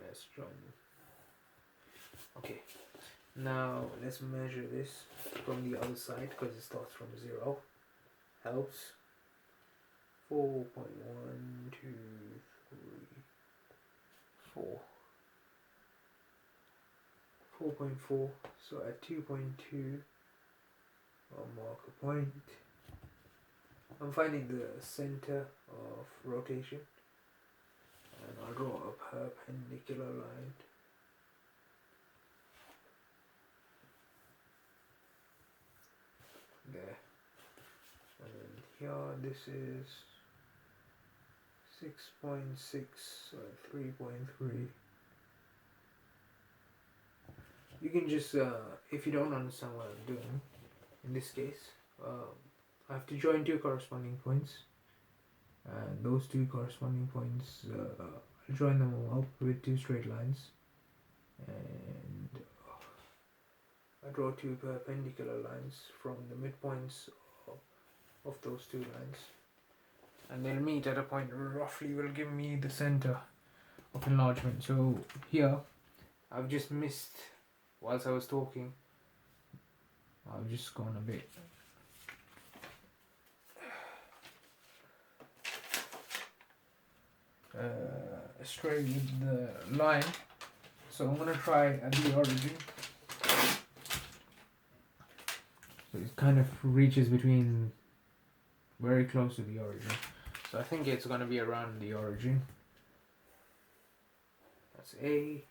let's join. Okay, now let's measure this from the other side because it starts from 0. Helps. 4.1, 2, 3, 4. 4.4. So at 2.2, I'll mark a point. I'm finding the center of rotation, and I'll draw a perpendicular line. There. And then here, this is 6.6, so 3.3. You can just, if you don't understand what I'm doing, in this case, I have to join 2 corresponding points, and those 2 corresponding points, I'll join them all up with 2 straight lines, and I draw 2 perpendicular lines from the midpoints of those 2 lines, and they'll meet at a point roughly will give me the center of enlargement. So here, I've just missed, whilst I was talking, I've just gone a bit astray with the line, so I'm going to try at the origin. So it kind of reaches between, very close to the origin, so I think it's going to be around the origin. That's A.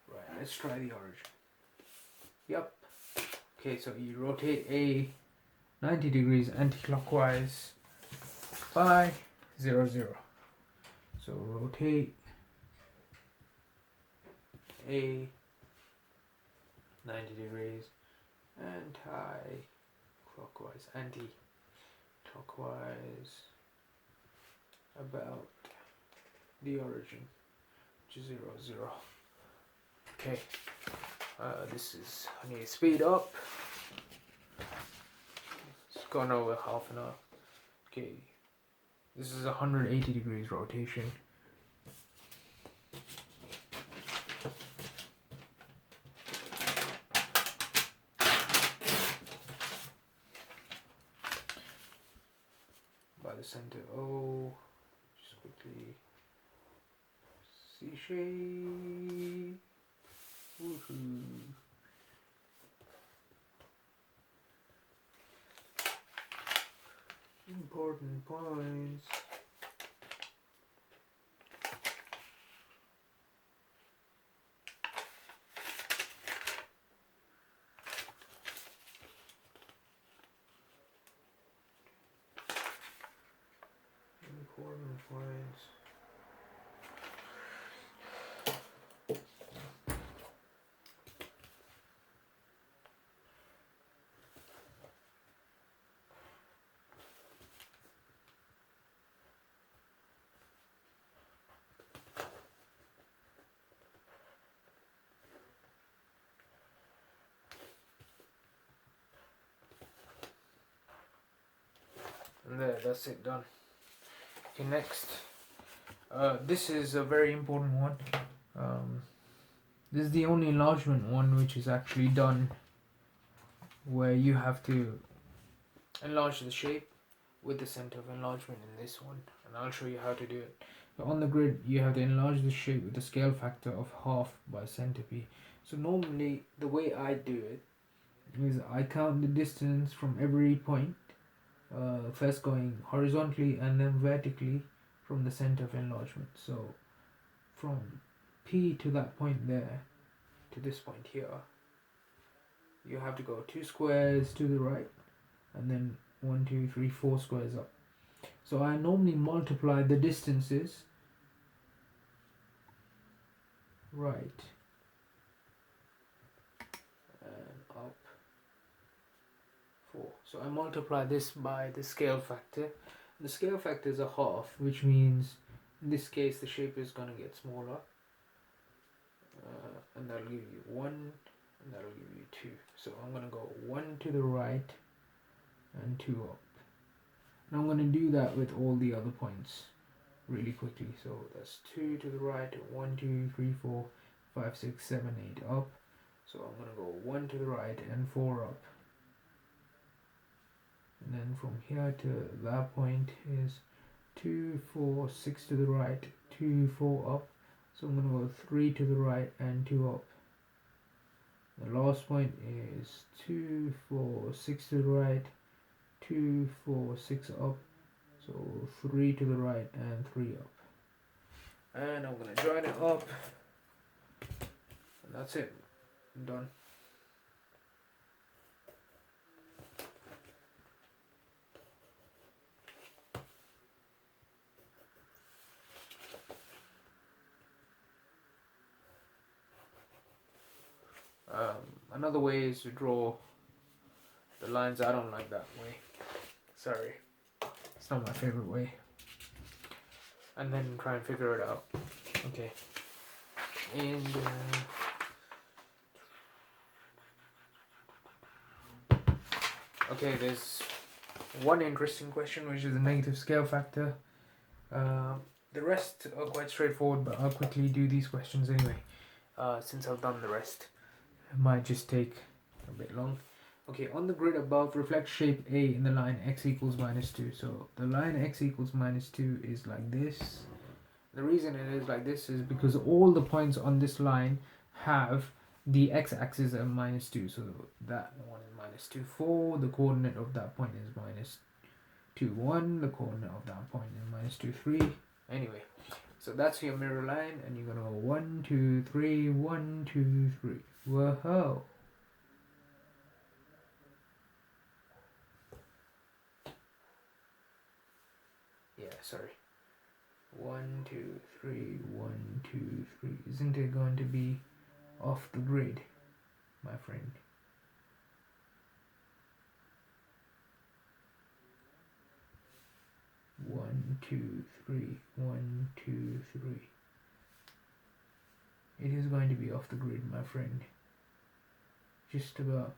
Right, let's try the origin. Yep. Okay, so you rotate A 90 degrees anti-clockwise by 0, 0. So rotate A 90 degrees anti-clockwise, anti-clockwise about the origin, which is 0, 0. Okay, this is, I need to speed up. It's gone over half an hour. Okay, this is 180 degrees rotation. By the center O, just quickly, C shape. Woohoo. Important points. Important points. And there, that's it, done. Okay, next. This is a very important one. This is the only enlargement one which is actually done where you have to enlarge the shape with the center of enlargement in this one, and I'll show you how to do it. So on the grid you have to enlarge the shape with a scale factor of half by center P. So normally the way I do it is I count the distance from every point, first going horizontally and then vertically from the center of enlargement. So from P to that point there to this point here, you have to go 2 squares to the right and then 1, 2, 3, 4 squares up. So I normally multiply the distances right and up 4. So I multiply this by the scale factor. The scale factor is a half, which means in this case the shape is going to get smaller, and that'll give you 1 and that'll give you 2. So I'm going to go 1 to the right and 2 up. And I'm going to do that with all the other points really quickly. So that's 2 to the right, 1, 2, 3, 4, 5, 6, 7, 8 up. So I'm gonna go 1 to the right and 4 up. And then from here to that point is 2, 4, 6 to the right, 2, 4 up. So I'm gonna go 3 to the right and 2 up. The last point is 2, 4, 6 to the right, 2, 4, 6 up. So 3 to the right and 3 up. And I'm gonna join it up. And that's it. I'm done. Another way is to draw the lines. I don't like that way. Sorry. It's not my favorite way. And then try and figure it out. Okay. And okay, there's one interesting question, which is the negative scale factor. The rest are quite straightforward, but I'll quickly do these questions anyway. Since I've done the rest, it might just take a bit long. Okay, on the grid above, reflect shape A in the line x equals -2. So the line x equals -2 is like this. The reason it is like this is because all the points on this line have the x-axis at -2. So that one is -2, 4. The coordinate of that point is -2, 1. The coordinate of that point is -2, 3. Anyway, so that's your mirror line, and you're gonna go 1, 2, 3, 1, 2, 3. Whoa! Yeah, sorry. 1, 2, 3, 1, 2, 3. Isn't it going to be off the grid, my friend? One, two, three, 1, 2, 3. It is going to be off the grid, my friend. Just about.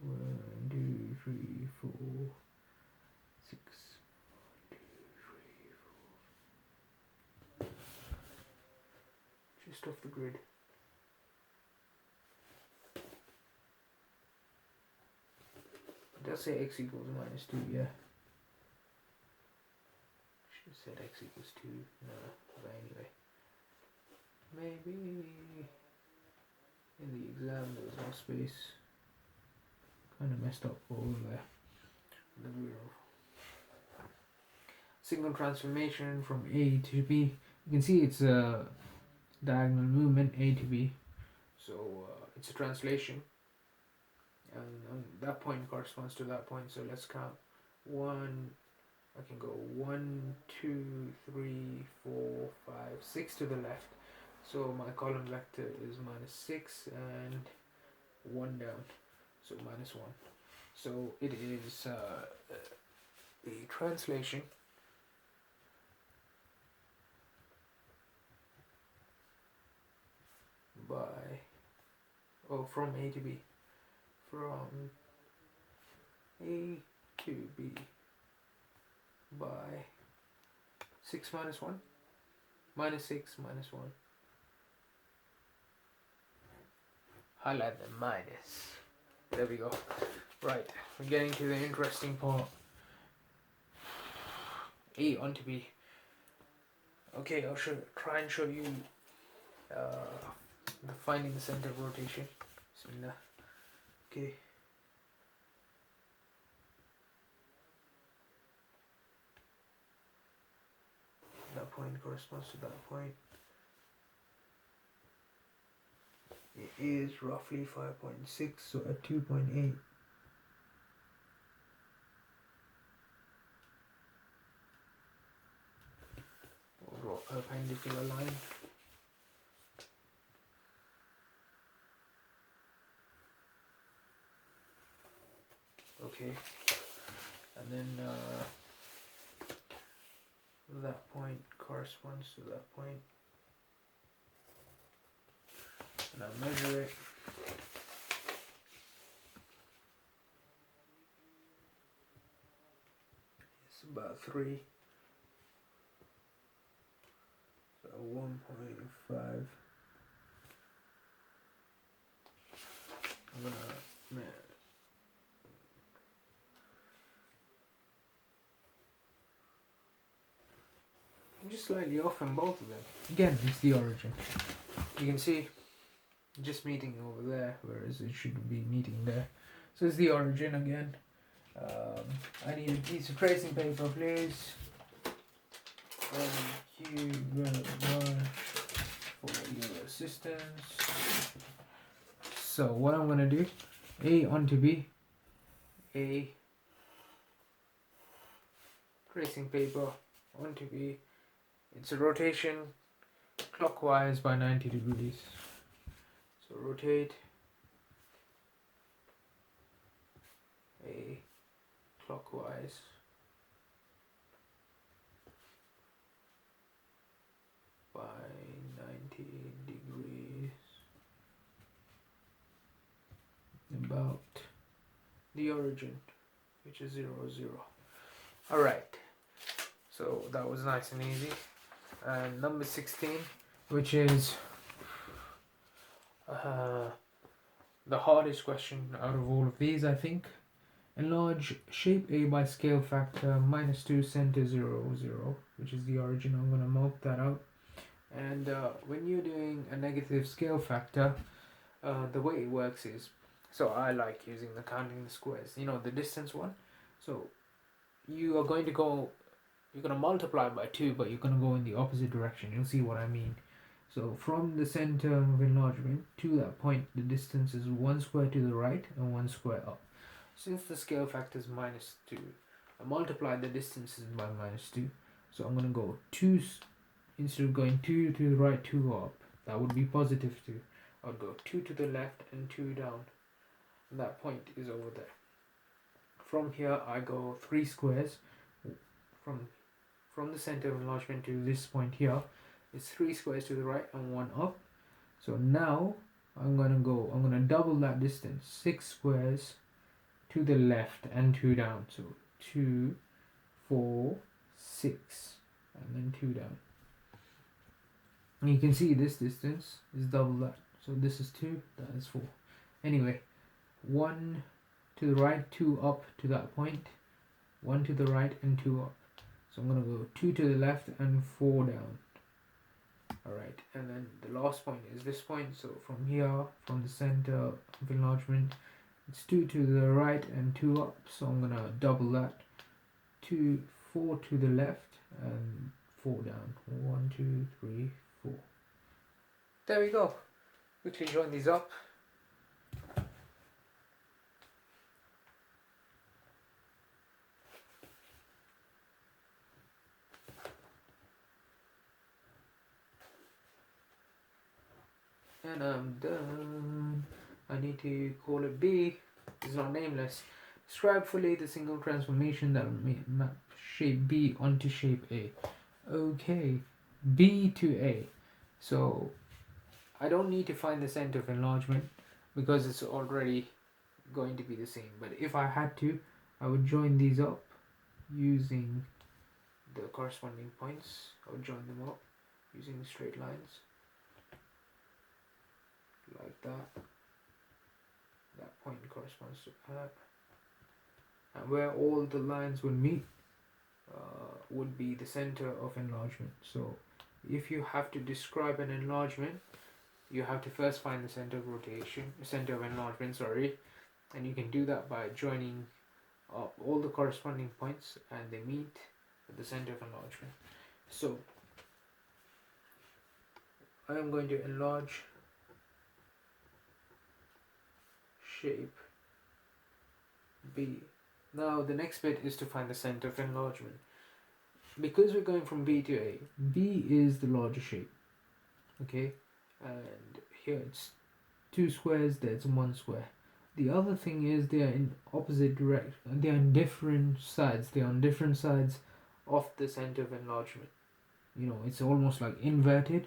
One, 2, 3, 4, 6. 1, 2, 3, 4. Just off the grid. It does say x equals -2, yeah. Should have said x equals 2. No, but anyway. Maybe in the exam there was no space. Kind of messed up all the real signal transformation from A to B. You can see it's a diagonal movement A to B, so it's a translation, and that point corresponds to that point. So let's count. I can go 1, 2, 3, 4, 5, 6 to the left. So my column vector is -6 and 1 down. So -1. So it is the translation from A to B. From A to B by 6 minus 1. -6 -1. Highlight the minus. There we go. Right, we're getting to the interesting part. A onto B. Okay, I'll try and show you finding the center of rotation. Okay. That point corresponds to that point. It is roughly 5.6, so at 2.8. We'll draw a perpendicular line. Okay, and then that point corresponds to that point, and I measure it. about 3. So 1.5. I'm just slightly off on both of them. Again, it's the origin. You can see just meeting over there, whereas it should be meeting there. So it's the origin again. I need a piece of tracing paper, please. Thank you very much for your assistance. So what I'm gonna do, A onto B, A tracing paper onto B. It's a rotation clockwise by 90 degrees. So rotate A clockwise by 90 degrees about the origin, which is 0, 0. Alright, so that was nice and easy. And number 16, which is the hardest question out of all of these, I think. Enlarge shape A by scale factor -2, center 0, 0, which is the origin. I'm going to mark that out. And when you're doing a negative scale factor, the way it works is, so I like using the counting the squares, you know, the distance one. So you are going to go, you're going to multiply by 2, but you're going to go in the opposite direction. You'll see what I mean. So from the center of enlargement to that point, the distance is 1 square to the right and 1 square up. Since the scale factor is -2, I multiply the distances by -2. So I'm going to go 2, instead of going 2 to the right, 2 up. That would be +2. I would go 2 to the left and 2 down. And that point is over there. From here I go 3 squares. From the center of enlargement to this point here, it's 3 squares to the right and 1 up. So now I'm gonna double that distance, 6 squares to the left and 2 down. So 2, 4, 6, and then 2 down. And you can see this distance is double that. So this is 2, that is 4. Anyway, 1 to the right, 2 up to that point, 1 to the right and 2 up. So I'm going to go 2 to the left and 4 down. Alright, and then the last point is this point. So from here, from the center of enlargement, it's 2 to the right and 2 up. So I'm going to double that. 2, 4 to the left and 4 down. 1, 2, 3, 4. There we go. Quickly join these up. And I'm done. I need to call it B. It's not nameless. Describe fully the single transformation that will map shape B onto shape A. Okay, B to A. So I don't need to find the center of enlargement because it's already going to be the same. But if I had to, I would join these up using the corresponding points. I would join them up using straight lines. Like that. That point corresponds to that. And where all the lines would meet would be the center of enlargement. So if you have to describe an enlargement, you have to first find the center of enlargement, and you can do that by joining up all the corresponding points and they meet at the center of enlargement. So I am going to enlarge shape B. Now the next bit is to find the center of enlargement. Because we're going from B to A, B is the larger shape. Okay, and here it's 2 squares, there's 1 square. The other thing is they are in opposite direction. They are in different sides. They are on different sides of the center of enlargement. You know, it's almost like inverted.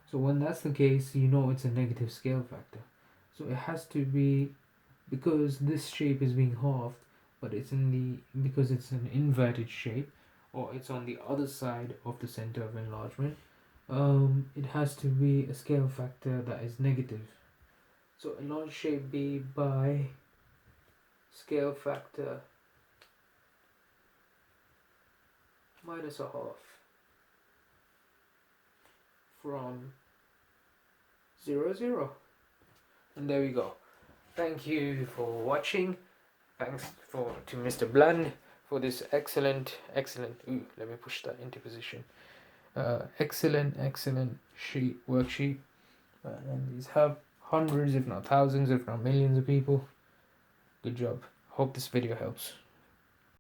So when that's the case, you know it's a negative scale factor. So it has to be, because this shape is being halved, but it's because it's an inverted shape. or it's on the other side of the center of enlargement, it has to be a scale factor that is negative. So enlarge shape B by scale factor minus a half from 0, 0. And there we go. Thank you for watching. Thanks to Mr. Bland for this excellent. Ooh, let me push that into position. Excellent worksheet. And these have hundreds, if not thousands, if not millions of people. Good job. Hope this video helps.